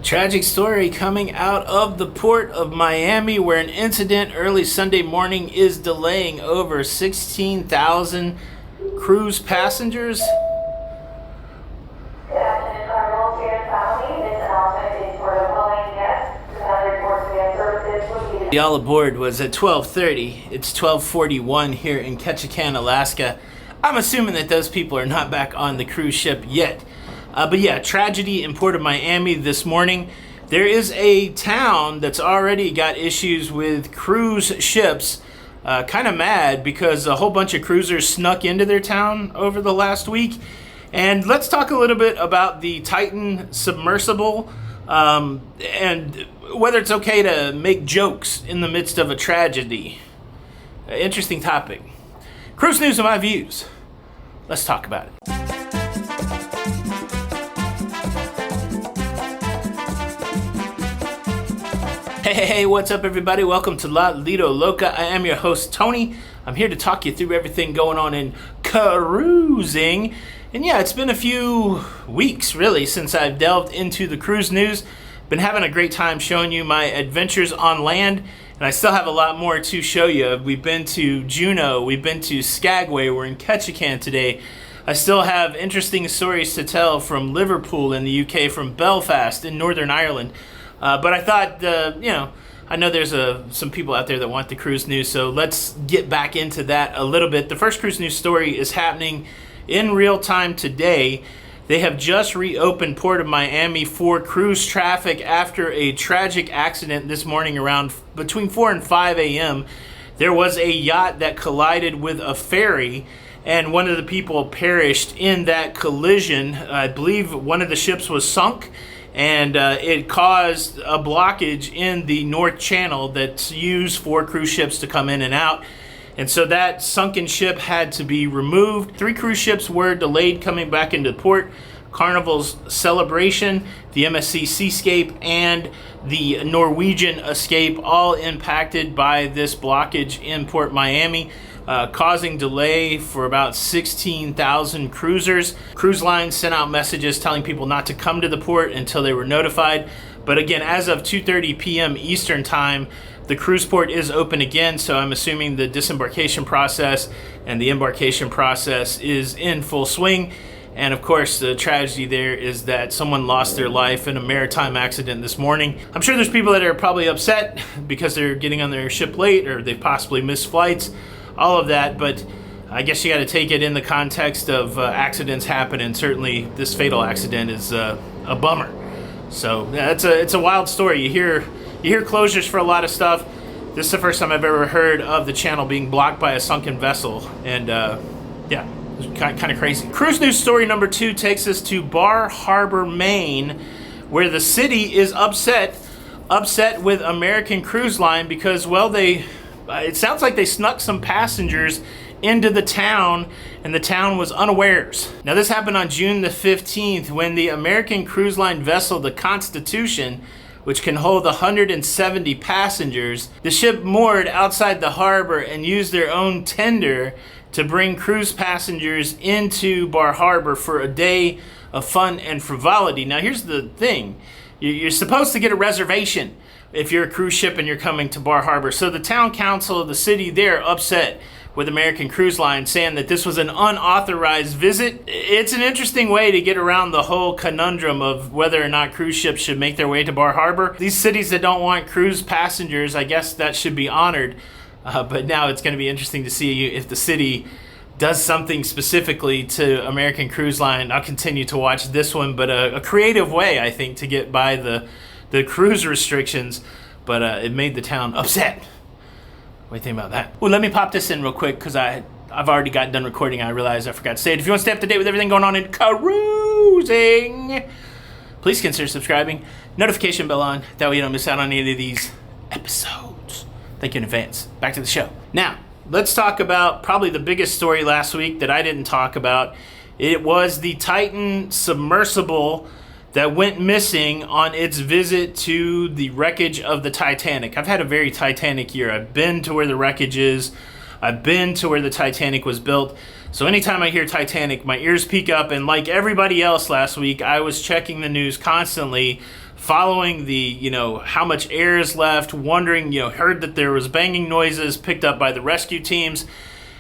Tragic story coming out of the port of Miami where an incident early Sunday morning is delaying over 16,000 cruise passengers. Good afternoon, Carnival student family. This announcement is for the following guests. The standard reports and services will be... The all aboard was at 12:30. It's 12:41 here in Ketchikan, Alaska. I'm assuming that those people are not back on the cruise ship yet. But yeah, tragedy in Port of Miami this morning. There is a town that's already got issues with cruise ships. Kind of mad because a whole bunch of cruisers snuck into their town over the last week. And let's talk a little bit about the Titan Submersible and whether it's okay to make jokes in the midst of a tragedy. Interesting topic. Cruise news and my views. Let's talk about it. Hey, what's up everybody? Welcome to La Lido Loca. I am your host, Tony. I'm here to talk you through everything going on in cruising. And yeah, it's been a few weeks really since I've delved into the cruise news. Been having a great time showing you my adventures on land, and I still have a lot more to show you. We've been to Juneau, we've been to Skagway, we're in Ketchikan today. I still have interesting stories to tell from Liverpool in the UK, from Belfast in Northern Ireland. But I thought, I know there's some people out there that want the cruise news, so let's get back into that a little bit. The first cruise news story is happening in real time today. They have just reopened Port of Miami for cruise traffic after a tragic accident this morning around between 4 and 5 a.m. There was a yacht that collided with a ferry, and one of the people perished in that collision. I believe one of the ships was sunk, and it caused a blockage in the North Channel that's used for cruise ships to come in and out. And so that sunken ship had to be removed. 3 cruise ships were delayed coming back into port. Carnival's Celebration, the MSC Seascape, and the Norwegian Escape, all impacted by this blockage in Port Miami, causing delay for about 16,000 cruisers. Cruise lines sent out messages telling people not to come to the port until they were notified. But again, as of 2:30 p.m. Eastern time, the cruise port is open again, so I'm assuming the disembarkation process and the embarkation process is in full swing. And of course, the tragedy there is that someone lost their life in a maritime accident this morning. I'm sure there's people that are probably upset because they're getting on their ship late or they've possibly missed flights, all of that, but I guess you got to take it in the context of accidents happen, and certainly this fatal accident is a bummer. So yeah, it's a wild story. You hear closures for a lot of stuff. This is the first time I've ever heard of the channel being blocked by a sunken vessel, and yeah, it's kind of crazy. Cruise news story number 2 takes us to Bar Harbor, Maine, where the city is upset with American Cruise Line because, well, it sounds like they snuck some passengers into the town, and the town was unawares. Now, this happened on June the 15th when the American Cruise Line vessel, the Constitution, which can hold 170 passengers, the ship moored outside the harbor and used their own tender to bring cruise passengers into Bar Harbor for a day of fun and frivolity. Now, here's the thing. You're supposed to get a reservation if you're a cruise ship and you're coming to Bar Harbor. So the town council of the city, they're upset with American Cruise Line, saying that this was an unauthorized visit. It's an interesting way to get around the whole conundrum of whether or not cruise ships should make their way to Bar Harbor. These cities that don't want cruise passengers, I guess that should be honored. But now it's going to be interesting to see if the city does something specifically to American Cruise Line. I'll continue to watch this one, but a creative way, I think, to get by the cruise restrictions, but it made the town upset. What do you think about that? Well, let me pop this in real quick because I've already got done recording. I realized I forgot to say it. If you want to stay up to date with everything going on in cruising, please consider subscribing, notification bell on, that way you don't miss out on any of these episodes. Thank you in advance. Back to the show. Now, let's talk about probably the biggest story last week that I didn't talk about. It was the Titan Submersible that went missing on its visit to the wreckage of the Titanic. I've had a very Titanic year. I've been to where the wreckage is. I've been to where the Titanic was built. So anytime I hear Titanic, my ears peak up, and like everybody else last week, I was checking the news constantly following the, how much air is left, wondering, heard that there was banging noises picked up by the rescue teams.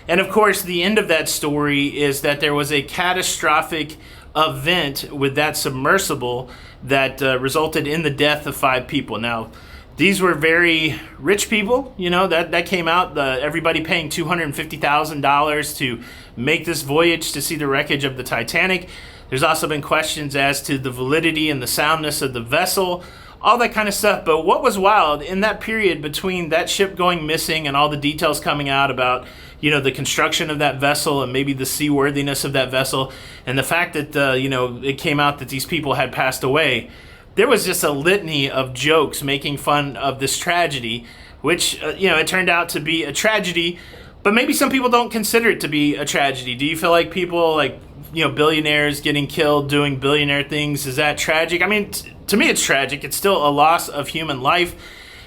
And of course, the end of that story is that there was a catastrophic event with that submersible that resulted in the death of 5 people. Now, these were very rich people, that came out, everybody paying $250,000 to make this voyage to see the wreckage of the Titanic. There's also been questions as to the validity and the soundness of the vessel, all that kind of stuff. But what was wild in that period between that ship going missing and all the details coming out about, the construction of that vessel and maybe the seaworthiness of that vessel, and the fact that, it came out that these people had passed away, there was just a litany of jokes making fun of this tragedy, which, it turned out to be a tragedy, but maybe some people don't consider it to be a tragedy. Do you feel like people like, billionaires getting killed doing billionaire things, is that tragic? I mean, to me it's tragic. It's still a loss of human life.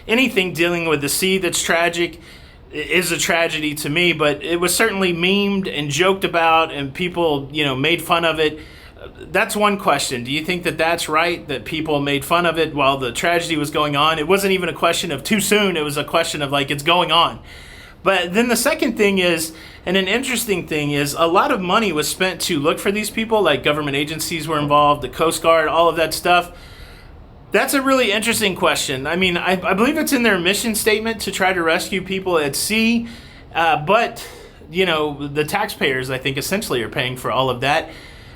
Anything dealing with the sea that's tragic is a tragedy to me, but it was certainly memed and joked about and people, made fun of it. That's one question. Do you think that that's right, that people made fun of it while the tragedy was going on? It wasn't even a question of too soon. It was a question of like, it's going on. But then the second thing is, and an interesting thing is, a lot of money was spent to look for these people, like government agencies were involved, the Coast Guard, all of that stuff. That's a really interesting question. I mean, I believe it's in their mission statement to try to rescue people at sea, but, the taxpayers, I think, essentially are paying for all of that.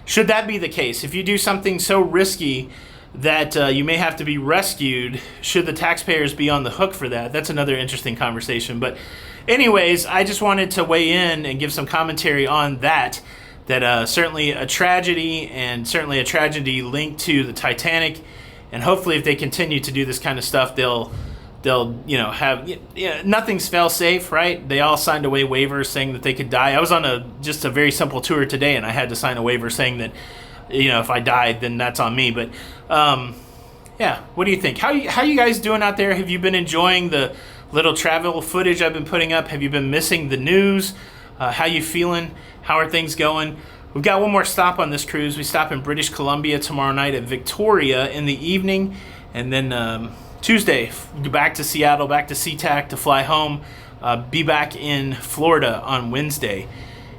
Should that be the case? If you do something so risky that you may have to be rescued, should the taxpayers be on the hook for that? That's another interesting conversation. But anyways, I just wanted to weigh in and give some commentary on that certainly a tragedy, and certainly a tragedy linked to the Titanic. And hopefully if they continue to do this kind of stuff, they'll have, nothing's fail safe, right? They all signed away waivers saying that they could die. I was on just a very simple tour today, and I had to sign a waiver saying that, if I died, then that's on me. But what do you think? How you guys doing out there? Have you been enjoying the little travel footage I've been putting up? Have you been missing the news? How you feeling? How are things going? We've got one more stop on this cruise. We stop in British Columbia tomorrow night at Victoria in the evening, and then Tuesday, back to Seattle, back to SeaTac to fly home, be back in Florida on Wednesday.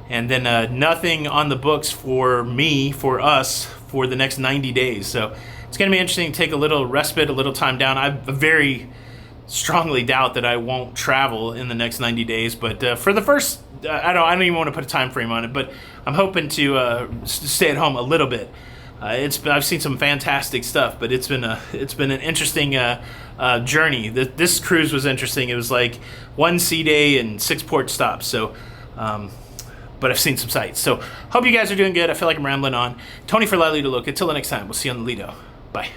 And then nothing on the books for us, for the next 90 days. So it's going to be interesting to take a little respite, a little time down. I very strongly doubt that I won't travel in the next 90 days. But for the first, I don't even want to put a time frame on it, but I'm hoping to stay at home a little bit. I've seen some fantastic stuff, but it's been an interesting journey. This cruise was interesting. It was like 1 sea day and 6 port stops. So, but I've seen some sights. So hope you guys are doing good. I feel like I'm rambling on. Tony for La Lido Loca. Until the next time, we'll see you on the Lido. Bye.